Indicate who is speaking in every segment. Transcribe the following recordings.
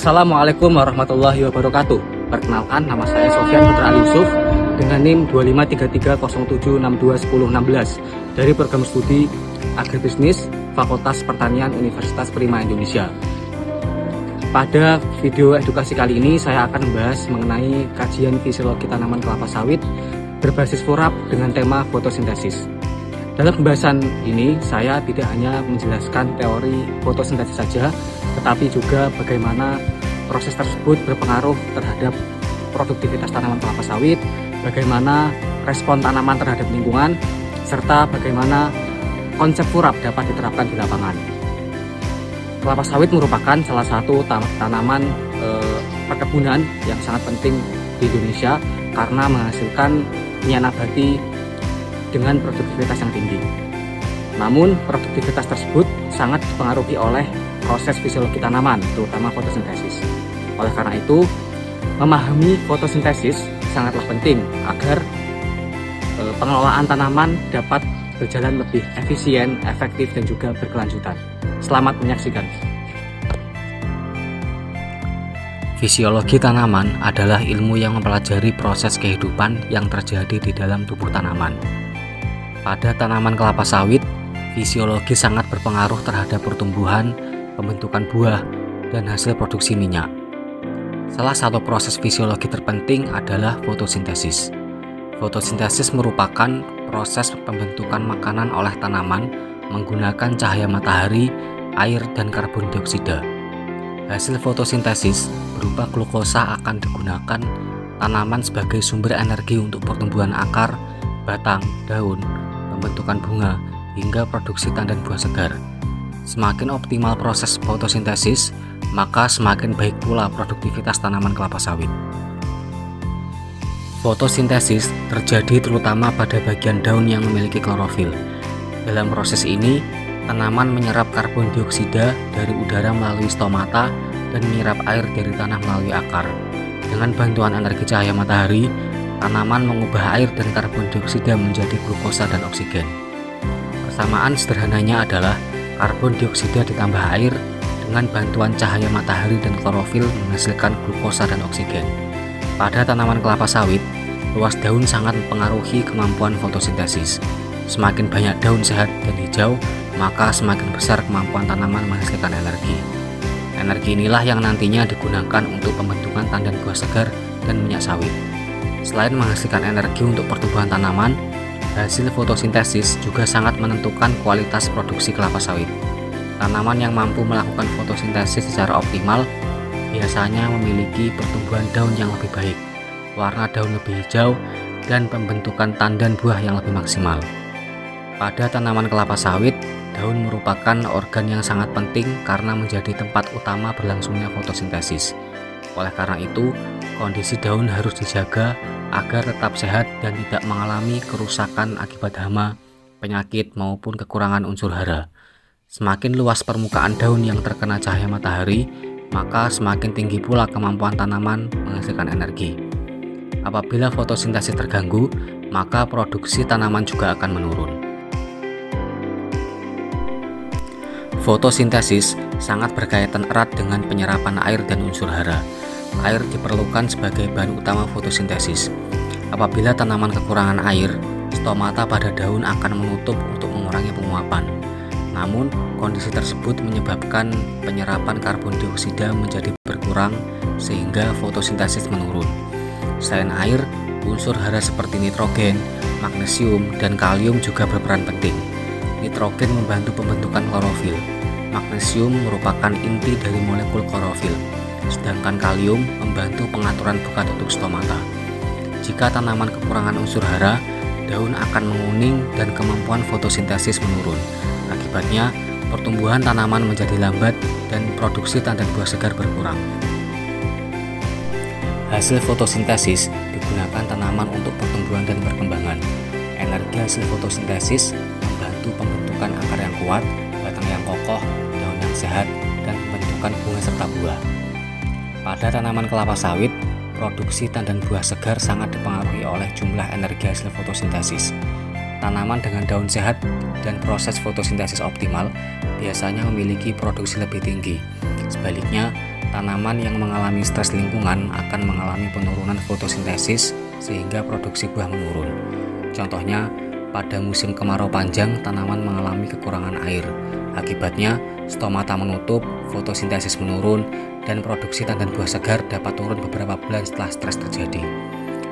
Speaker 1: Assalamualaikum warahmatullahi wabarakatuh. Perkenalkan, nama saya Sofyan Putra Ali Yusuf dengan NIM 253307621016 dari program studi Agribisnis Fakultas Pertanian Universitas Prima Indonesia. Pada video edukasi kali ini saya akan membahas mengenai kajian fisiologi tanaman kelapa sawit berbasis FORAP dengan tema fotosintesis. Dalam pembahasan ini saya tidak hanya menjelaskan teori fotosintesis saja, tetapi juga bagaimana proses tersebut berpengaruh terhadap produktivitas tanaman kelapa sawit, bagaimana respon tanaman terhadap lingkungan, serta bagaimana konsep FORAP dapat diterapkan di lapangan. Kelapa sawit merupakan salah satu tanaman perkebunan yang sangat penting di Indonesia karena menghasilkan minyak nabati dengan produktivitas yang tinggi. Namun, produktivitas tersebut sangat dipengaruhi oleh proses fisiologi tanaman, terutama fotosintesis. Oleh karena itu, memahami fotosintesis sangatlah penting agar pengelolaan tanaman dapat berjalan lebih efisien, efektif, dan juga berkelanjutan. Selamat menyaksikan. Fisiologi tanaman adalah ilmu yang mempelajari proses kehidupan yang terjadi di dalam tubuh tanaman. Pada tanaman kelapa sawit, fisiologi sangat berpengaruh terhadap pertumbuhan, pembentukan buah, dan hasil produksi minyak. Salah satu proses fisiologi terpenting adalah fotosintesis. Fotosintesis merupakan proses pembentukan makanan oleh tanaman menggunakan cahaya matahari, air, dan karbon dioksida. Hasil fotosintesis berupa glukosa akan digunakan tanaman sebagai sumber energi untuk pertumbuhan akar, batang, daun, pembentukan bunga, hingga produksi tandan buah segar. Semakin optimal proses fotosintesis, maka semakin baik pula produktivitas tanaman kelapa sawit. Fotosintesis terjadi terutama pada bagian daun yang memiliki klorofil. Dalam proses ini, tanaman menyerap karbon dioksida dari udara melalui stomata dan menyerap air dari tanah melalui akar. Dengan bantuan energi cahaya matahari, tanaman mengubah air dan karbon dioksida menjadi glukosa dan oksigen. Persamaan sederhananya adalah karbon dioksida ditambah air dengan bantuan cahaya matahari dan klorofil menghasilkan glukosa dan oksigen. Pada tanaman kelapa sawit, luas daun sangat mempengaruhi kemampuan fotosintesis. Semakin banyak daun sehat dan hijau, maka semakin besar kemampuan tanaman menghasilkan energi. Energi inilah yang nantinya digunakan untuk pembentukan tandan buah segar dan minyak sawit. Selain menghasilkan energi untuk pertumbuhan tanaman, hasil fotosintesis juga sangat menentukan kualitas produksi kelapa sawit. Tanaman yang mampu melakukan fotosintesis secara optimal biasanya memiliki pertumbuhan daun yang lebih baik, warna daun lebih hijau, dan pembentukan tandan buah yang lebih maksimal. Pada tanaman kelapa sawit, daun merupakan organ yang sangat penting karena menjadi tempat utama berlangsungnya fotosintesis. Oleh karena itu, kondisi daun harus dijaga agar tetap sehat dan tidak mengalami kerusakan akibat hama, penyakit, maupun kekurangan unsur hara. Semakin luas permukaan daun yang terkena cahaya matahari, maka semakin tinggi pula kemampuan tanaman menghasilkan energi. Apabila fotosintesis terganggu, maka produksi tanaman juga akan menurun. Fotosintesis sangat berkaitan erat dengan penyerapan air dan unsur hara. Air diperlukan sebagai bahan utama fotosintesis. Apabila tanaman kekurangan air, stomata pada daun akan menutup untuk mengurangi penguapan. Namun, kondisi tersebut menyebabkan penyerapan karbon dioksida menjadi berkurang sehingga fotosintesis menurun. Selain air, unsur hara seperti nitrogen, magnesium, dan kalium juga berperan penting. Nitrogen membantu pembentukan klorofil. Magnesium merupakan inti dari molekul klorofil, sedangkan kalium membantu pengaturan buka tutup stomata. Jika tanaman kekurangan unsur hara, daun akan menguning dan kemampuan fotosintesis menurun. Akibatnya, pertumbuhan tanaman menjadi lambat dan produksi tandan buah segar berkurang. Hasil fotosintesis digunakan tanaman untuk pertumbuhan dan perkembangan. Energi hasil fotosintesis membantu pembentukan akar yang kuat, batang yang kokoh, daun yang sehat, dan pembentukan bunga serta buah. Pada tanaman kelapa sawit, produksi tandan buah segar sangat dipengaruhi oleh jumlah energi hasil fotosintesis. Tanaman dengan daun sehat dan proses fotosintesis optimal biasanya memiliki produksi lebih tinggi. Sebaliknya, tanaman yang mengalami stres lingkungan akan mengalami penurunan fotosintesis sehingga produksi buah menurun. Contohnya, pada musim kemarau panjang, tanaman mengalami kekurangan air. Akibatnya, stomata menutup, fotosintesis menurun, dan produksi tandan buah segar dapat turun beberapa bulan setelah stres terjadi.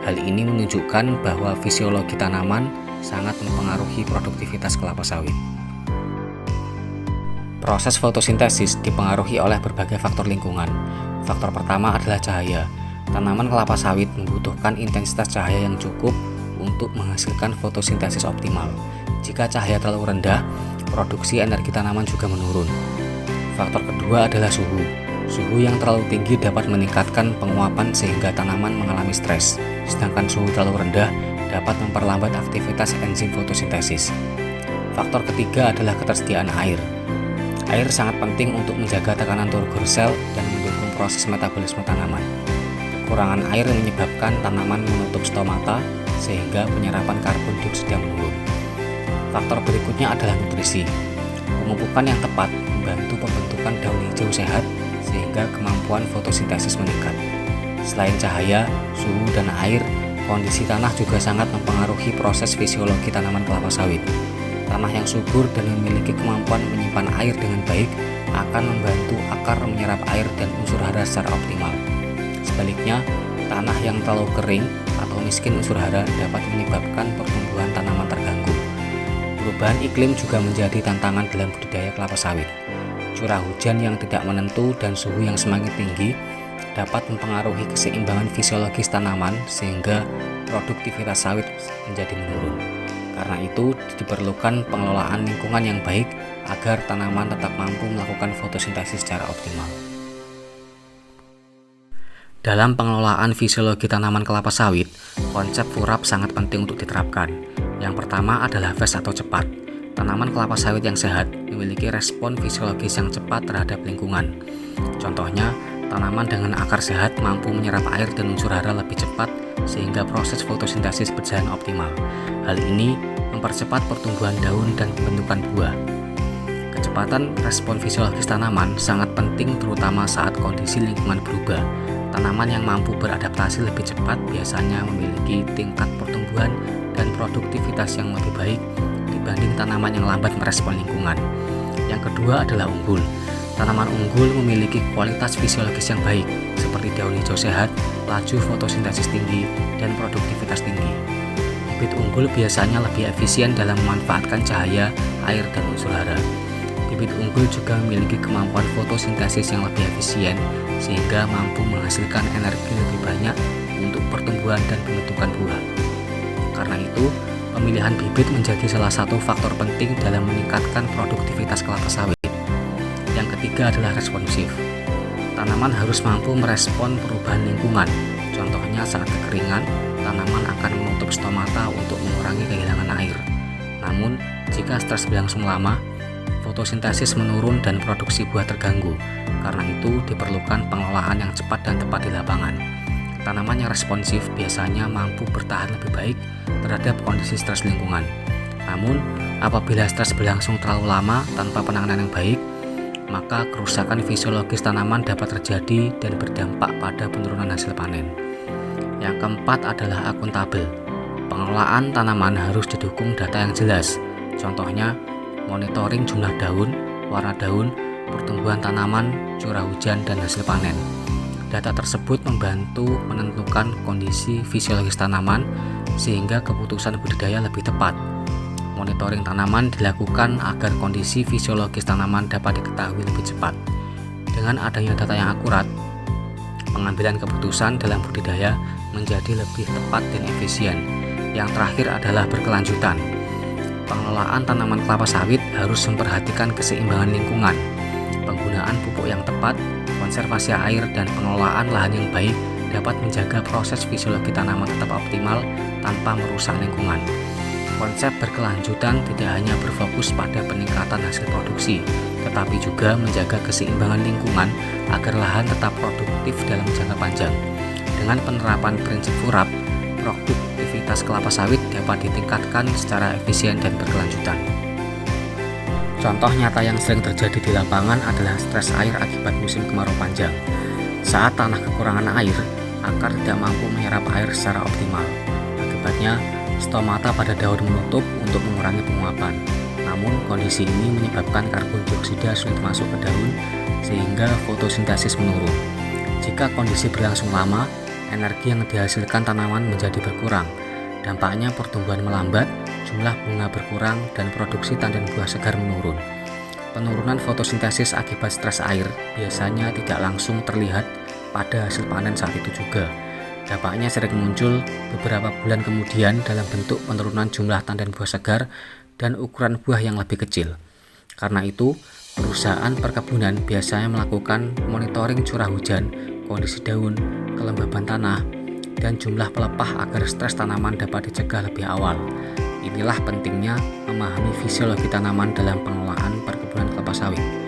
Speaker 1: Hal ini menunjukkan bahwa fisiologi tanaman sangat mempengaruhi produktivitas kelapa sawit. Proses fotosintesis dipengaruhi oleh berbagai faktor lingkungan. Faktor pertama adalah cahaya. Tanaman kelapa sawit membutuhkan intensitas cahaya yang cukup untuk menghasilkan fotosintesis optimal. Jika cahaya terlalu rendah, produksi energi tanaman juga menurun. Faktor kedua adalah suhu. Suhu yang terlalu tinggi dapat meningkatkan penguapan sehingga tanaman mengalami stres, sedangkan suhu terlalu rendah dapat memperlambat aktivitas enzim fotosintesis. Faktor ketiga adalah ketersediaan air. Air sangat penting untuk menjaga tekanan turgor sel dan mendukung proses metabolisme tanaman. Kekurangan air menyebabkan tanaman menutup stomata sehingga penyerapan karbon dioksida menurun. Faktor berikutnya adalah nutrisi. Pemupukan yang tepat membantu pembentukan daun hijau sehat sehingga kemampuan fotosintesis meningkat. Selain cahaya, suhu, dan air, kondisi tanah juga sangat mempengaruhi proses fisiologi tanaman kelapa sawit. Tanah yang subur dan memiliki kemampuan menyimpan air dengan baik akan membantu akar menyerap air dan unsur hara secara optimal. Sebaliknya, tanah yang terlalu kering atau miskin unsur hara dapat menyebabkan pertumbuhan tanaman terganggu. Perubahan iklim juga menjadi tantangan dalam budidaya kelapa sawit. Curah hujan yang tidak menentu dan suhu yang semakin tinggi dapat mempengaruhi keseimbangan fisiologis tanaman sehingga produktivitas sawit menjadi menurun. Karena itu, diperlukan pengelolaan lingkungan yang baik agar tanaman tetap mampu melakukan fotosintesis secara optimal. Dalam pengelolaan fisiologi tanaman kelapa sawit, konsep FURAP sangat penting untuk diterapkan. Yang pertama adalah fast atau cepat. Tanaman kelapa sawit yang sehat memiliki respon fisiologis yang cepat terhadap lingkungan. Contohnya, tanaman dengan akar sehat mampu menyerap air dan unsur hara lebih cepat sehingga proses fotosintesis berjalan optimal. Hal ini mempercepat pertumbuhan daun dan pembentukan buah. Kecepatan respon fisiologis tanaman sangat penting terutama saat kondisi lingkungan berubah. Tanaman yang mampu beradaptasi lebih cepat biasanya memiliki tingkat pertumbuhan dan produktivitas yang lebih baik dibanding tanaman yang lambat merespon lingkungan. Yang kedua adalah unggul. Tanaman unggul memiliki kualitas fisiologis yang baik, seperti daun hijau sehat, laju fotosintesis tinggi, dan produktivitas tinggi. Bibit unggul biasanya lebih efisien dalam memanfaatkan cahaya, air, dan unsur hara. Bibit unggul juga memiliki kemampuan fotosintesis yang lebih efisien, sehingga mampu menghasilkan energi lebih banyak untuk pertumbuhan dan pembentukan buah. Karena itu, pemilihan bibit menjadi salah satu faktor penting dalam meningkatkan produktivitas kelapa sawit. Yang ketiga adalah responsif. Tanaman harus mampu merespon perubahan lingkungan. Contohnya saat kekeringan, tanaman akan menutup stomata untuk mengurangi kehilangan air. Namun, jika stres berlangsung lama, fotosintesis menurun dan produksi buah terganggu. Karena itu, diperlukan pengelolaan yang cepat dan tepat di lapangan. Tanaman yang responsif biasanya mampu bertahan lebih baik terhadap kondisi stres lingkungan. Namun, apabila stres berlangsung terlalu lama tanpa penanganan yang baik, maka kerusakan fisiologis tanaman dapat terjadi dan berdampak pada penurunan hasil panen. Yang keempat adalah akuntabel. Pengelolaan tanaman harus didukung data yang jelas. Contohnya, monitoring jumlah daun, warna daun, pertumbuhan tanaman, curah hujan, dan hasil panen. Data tersebut membantu menentukan kondisi fisiologis tanaman sehingga keputusan budidaya lebih tepat. Monitoring tanaman dilakukan agar kondisi fisiologis tanaman dapat diketahui lebih cepat. Dengan adanya data yang akurat, pengambilan keputusan dalam budidaya menjadi lebih tepat dan efisien. Yang terakhir adalah berkelanjutan. Pengelolaan tanaman kelapa sawit harus memperhatikan keseimbangan lingkungan, penggunaan pupuk yang tepat, konservasi air, dan pengelolaan lahan yang baik dapat menjaga proses fisiologi tanaman tetap optimal tanpa merusak lingkungan. Konsep berkelanjutan tidak hanya berfokus pada peningkatan hasil produksi, tetapi juga menjaga keseimbangan lingkungan agar lahan tetap produktif dalam jangka panjang. Dengan penerapan prinsip FURAP, produktivitas kelapa sawit dapat ditingkatkan secara efisien dan berkelanjutan. Contoh nyata yang sering terjadi di lapangan adalah stres air akibat musim kemarau panjang. Saat tanah kekurangan air, akar tidak mampu menyerap air secara optimal. Akibatnya, stomata pada daun menutup untuk mengurangi penguapan. Namun, kondisi ini menyebabkan karbon dioksida sulit masuk ke daun sehingga fotosintesis menurun. Jika kondisi berlangsung lama, energi yang dihasilkan tanaman menjadi berkurang. Dampaknya pertumbuhan melambat, jumlah bunga berkurang, dan produksi tandan buah segar menurun. Penurunan fotosintesis akibat stres air biasanya tidak langsung terlihat pada hasil panen saat itu juga. Dampaknya sering muncul beberapa bulan kemudian dalam bentuk penurunan jumlah tandan buah segar dan ukuran buah yang lebih kecil. Karena itu, perusahaan perkebunan biasanya melakukan monitoring curah hujan, kondisi daun, kelembaban tanah, dan jumlah pelepah agar stres tanaman dapat dicegah lebih awal. Inilah pentingnya memahami fisiologi tanaman dalam pengelolaan perkebunan kelapa sawit.